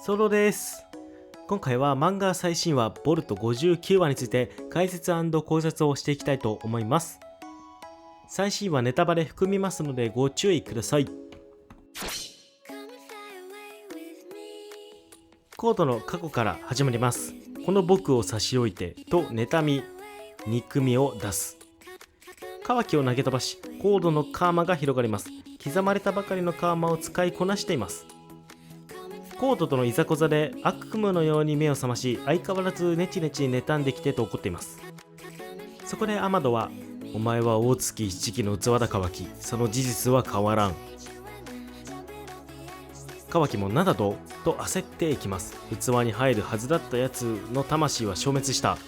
ソロです。今回は漫画最新話ボルト59話について解説&考察をしていきたいと思います。最新話ネタバレ含みますのでご注意ください。コードの過去から始まります。この僕を差し置いてと妬み、憎みを出す。カワキを投げ飛ばし、コードのカーマが広がります。刻まれたばかりのカーマを使いこなしています。コードとのいざこざで悪夢のように目を覚まし、相変わらずネチネチ妬んできてと怒っています。そこでアマドは、お前は大月一木の器だカワキ、その事実は変わらん。カワキもなんだと焦っていきます。器に入るはずだったやつの魂は消滅した。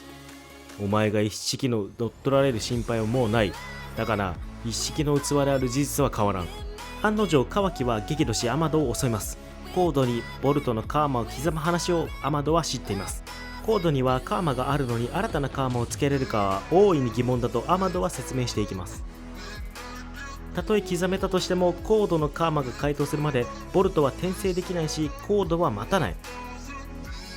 お前が一式の乗っ取られる心配はもうない。だから一式の器である事実は変わらん。案の定カワキは激怒しアマドを襲います。コードにボルトのカーマを刻む話をアマドは知っています。コードにはカーマがあるのに新たなカーマをつけれるかは大いに疑問だとアマドは説明していきます。たとえ刻めたとしてもコードのカーマが解凍するまでボルトは転生できないし、コードは待たない。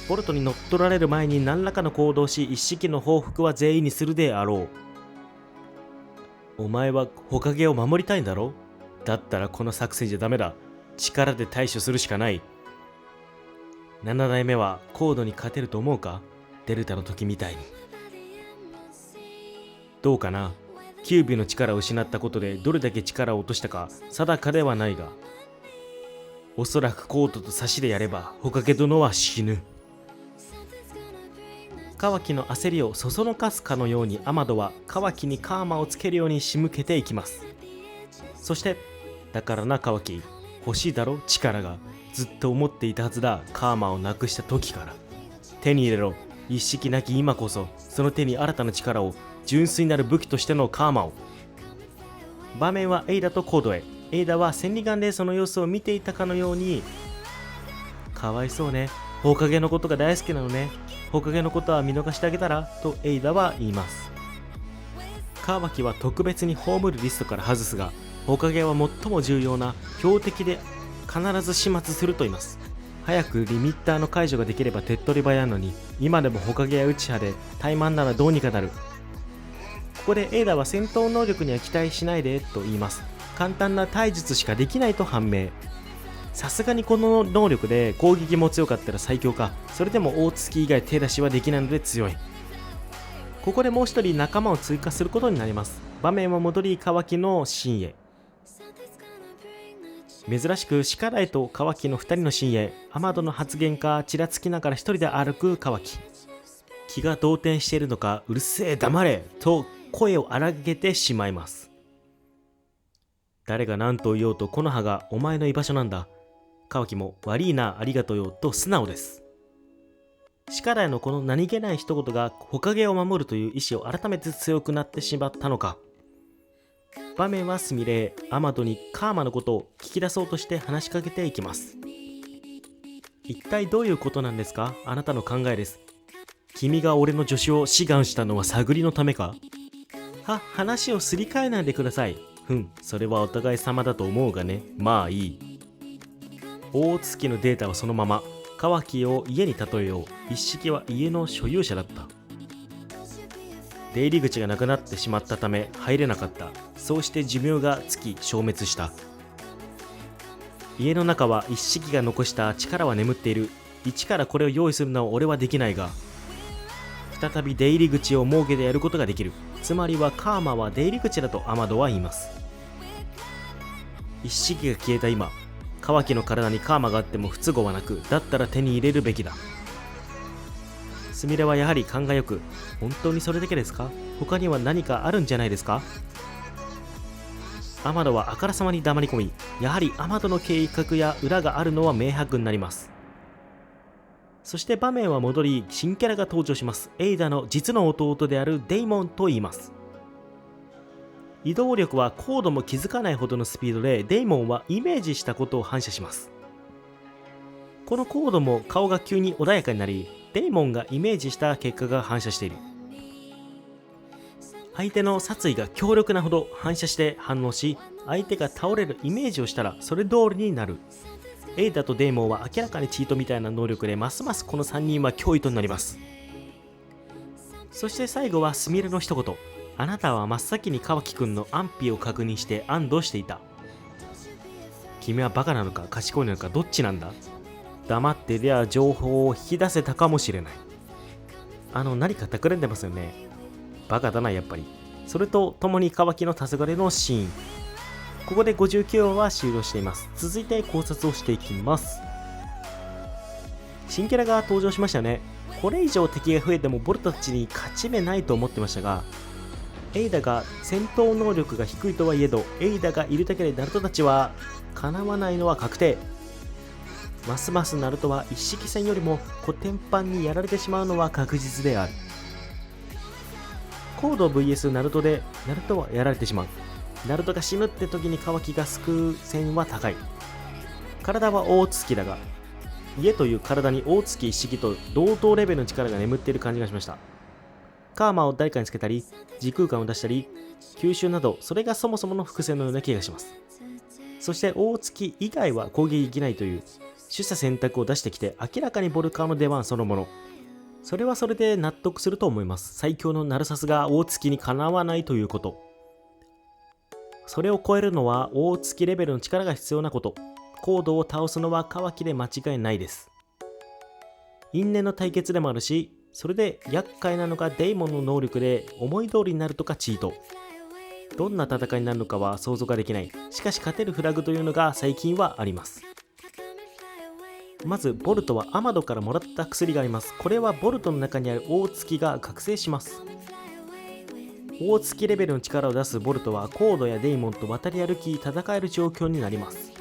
ボルトに乗っ取られる前に何らかの行動をし、一式の報復は全員にするであろう。お前は火影を守りたいんだろ？だったらこの作戦じゃダメだ。力で対処するしかない。7代目はコードに勝てると思うか？デルタの時みたいに。どうかな？キュービの力を失ったことでどれだけ力を落としたか定かではないが、おそらくコードと差しでやれば火影殿は死ぬ。カワキの焦りをそそのかすかのようにアマドはカワキにカーマをつけるように仕向けていきます。そして、だからなカワキ、欲しいだろ力が。ずっと思っていたはずだ。カーマをなくした時から。手に入れろ。一式なき今こそ、その手に新たな力を、純粋なる武器としてのカーマを。場面はエイダとコードへ。エイダは千里眼でその様子を見ていたかのように、かわいそうね。火影のことが大好きなのね。火影のことは見逃してあげたらとエイダは言います。カワキは特別に葬るリストから外すが、火影は最も重要な標的で必ず始末すると言います。早くリミッターの解除ができれば手っ取り早いのに、今でも火影や内派で怠慢ならどうにかなる。ここでエイダは戦闘能力には期待しないでと言います。簡単な体術しかできないと判明。さすがにこの能力で攻撃も強かったら最強か。それでも大月以外手出しはできないので強い。ここでもう一人仲間を追加することになります。場面は戻りカワキのシーンへ。珍しくシカダイとカワキの2人のシーンへ。アマドの発言かちらつきながら一人で歩くカワキ。気が動転しているのか、うるせえ黙れと声を荒げてしまいます。誰が何と言おうとこの葉がお前の居場所なんだ。カワキも悪いなありがとうよと素直です。シカダイのこの何気ない一言が火影を守るという意志を改めて強くなってしまったのか。場面はスミレー、アマドにカーマのことを聞き出そうとして話しかけていきます。一体どういうことなんですか？あなたの考えです。君が俺の助手を志願したのは探りのためか？話をすり替えないでください。それはお互い様だと思うがね。まあいい。大月のデータはそのまま。カワキを家に例えよう。一式は家の所有者だった。出入り口がなくなってしまったため入れなかった。そうして寿命が尽き消滅した。家の中は一式が残した力は眠っている。一からこれを用意するのは俺はできないが、再び出入り口を設けてやることができる。つまりはカーマは出入り口だとアマドは言います。一式が消えた今、カワキの体にカーマがあっても不都合はなく、だったら手に入れるべきだ。スミレはやはり勘がよく、本当にそれだけですか？他には何かあるんじゃないですか？アマドはあからさまに黙り込み、やはりアマドの計画や裏があるのは明白になります。そして場面は戻り、新キャラが登場します。エイダの実の弟であるデイモンと言います。移動力はコードも気づかないほどのスピードで、デイモンはイメージしたことを反射します。このコードも顔が急に穏やかになり、デイモンがイメージした結果が反射している。相手の殺意が強力なほど反射して反応し、相手が倒れるイメージをしたらそれ通りになる。エイダとデーモンは明らかにチートみたいな能力で、ますますこの3人は脅威となります。そして最後はスミレの一言。あなたは真っ先にカワキくんの安否を確認して安堵していた。君はバカなのか賢いのかどっちなんだ。黙ってりゃ情報を引き出せたかもしれない。何か企んでますよね。バカだなやっぱり。それとともにカワキの黄昏のシーン。ここで59話は終了しています。続いて考察をしていきます。新キャラが登場しましたね。これ以上敵が増えてもボルトたちに勝ち目ないと思ってましたが、エイダが戦闘能力が低いとはいえど、エイダがいるだけでナルトたちはかなわないのは確定。ますますナルトは一式戦よりもコテンパンにやられてしまうのは確実である。コード VS ナルトでナルトはやられてしまう。ナルトが死ぬって時にカワキが救う線は高い。体は大月だが、家という体に大月一式と同等レベルの力が眠っている感じがしました。カーマを誰かにつけたり、時空間を出したり、吸収など、それがそもそもの伏線のような気がします。そして大月以外は攻撃できないという取捨選択を出してきて、明らかにボルカーの出番そのもの。それはそれで納得すると思います。最強のナルサスが大月にかなわないということ。それを超えるのは大月レベルの力が必要なこと。コードを倒すのはカワキで間違いないです。因縁の対決でもあるし、それで厄介なのがデイモンの能力で思い通りになるとかチート。どんな戦いになるのかは想像ができない。しかし勝てるフラグというのが最近はあります。まずボルトはアマドからもらった薬があります。これはボルトの中にある大月が覚醒します。大月レベルの力を出すボルトはコードやデイモンと渡り歩き戦える状況になります。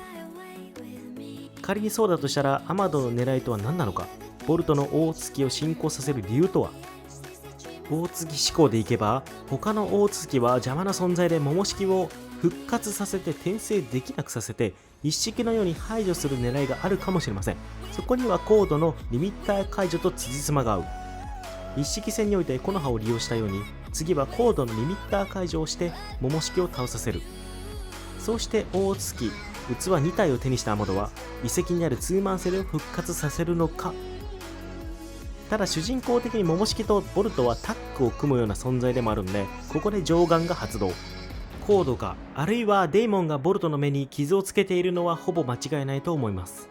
仮にそうだとしたらアマドの狙いとは何なのか。ボルトの大月を進行させる理由とは。大月思考でいけば他の大月は邪魔な存在で桃式を復活させて転生できなくさせて一式のように排除する狙いがあるかもしれません。そこにはコードのリミッター解除と辻褄が合う。一式戦において木の葉を利用したように、次はコードのリミッター解除をして桃式を倒させる。そうして大月器2体を手にしたアマドは遺跡にあるツーマンセルを復活させるのか。ただ主人公的に桃式とボルトはタッグを組むような存在でもあるので、ここで上眼が発動。コードがあるいはデイモンがボルトの目に傷をつけているのはほぼ間違いないと思います。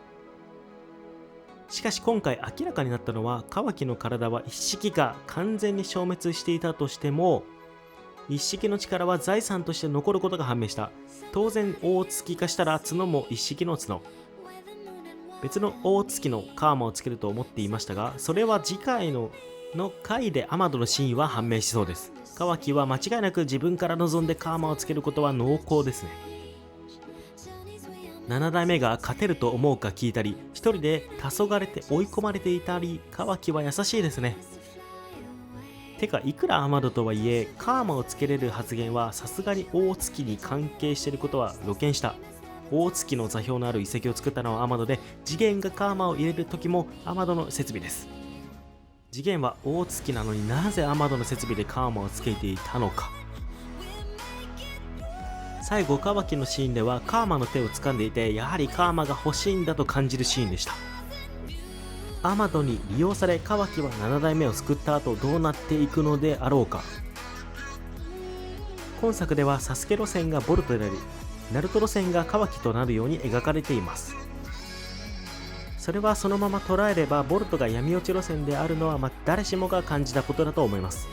しかし今回明らかになったのは、カワキの体は一式が完全に消滅していたとしても、一式の力は財産として残ることが判明した。当然大月化したら角も一式の角。別の大月のカーマをつけると思っていましたが、それは次回の回でアマドの真意は判明しそうです。カワキは間違いなく自分から望んでカーマをつけることは濃厚ですね。7代目が勝てると思うか聞いたり、一人で黄昏れて追い込まれていたり、カワキは優しいですね。てかいくらアマドとはいえカーマをつけれる発言はさすがに大月に関係していることは露見した。大月の座標のある遺跡を作ったのはアマドで、次元がカーマを入れる時もアマドの設備です。次元は大月なのになぜアマドの設備でカーマをつけていたのか。最後カワキのシーンではカーマの手を掴んでいて、やはりカーマが欲しいんだと感じるシーンでした。アマドに利用されカワキは7代目を救った後どうなっていくのであろうか。今作ではサスケ路線がボルトであり、ナルト路線がカワキとなるように描かれています。それはそのまま捉えればボルトが闇落ち路線であるのは誰しもが感じたことだと思います。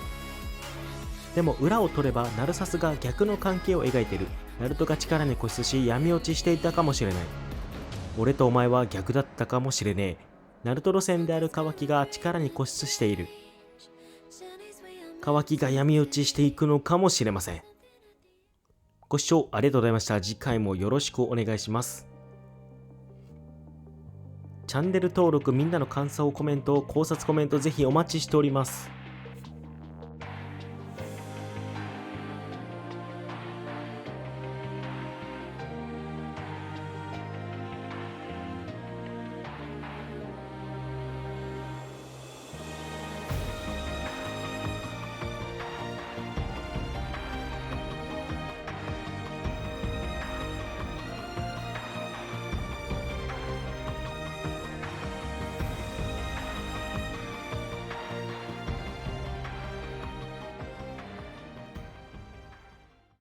でも裏を取ればナルサスが逆の関係を描いている。ナルトが力に固執し闇落ちしていたかもしれない。俺とお前は逆だったかもしれねえ。ナルト路線であるカワキが力に固執している。カワキが闇落ちしていくのかもしれません。ご視聴ありがとうございました。次回もよろしくお願いします。チャンネル登録、みんなの感想、コメント、考察コメントぜひお待ちしております。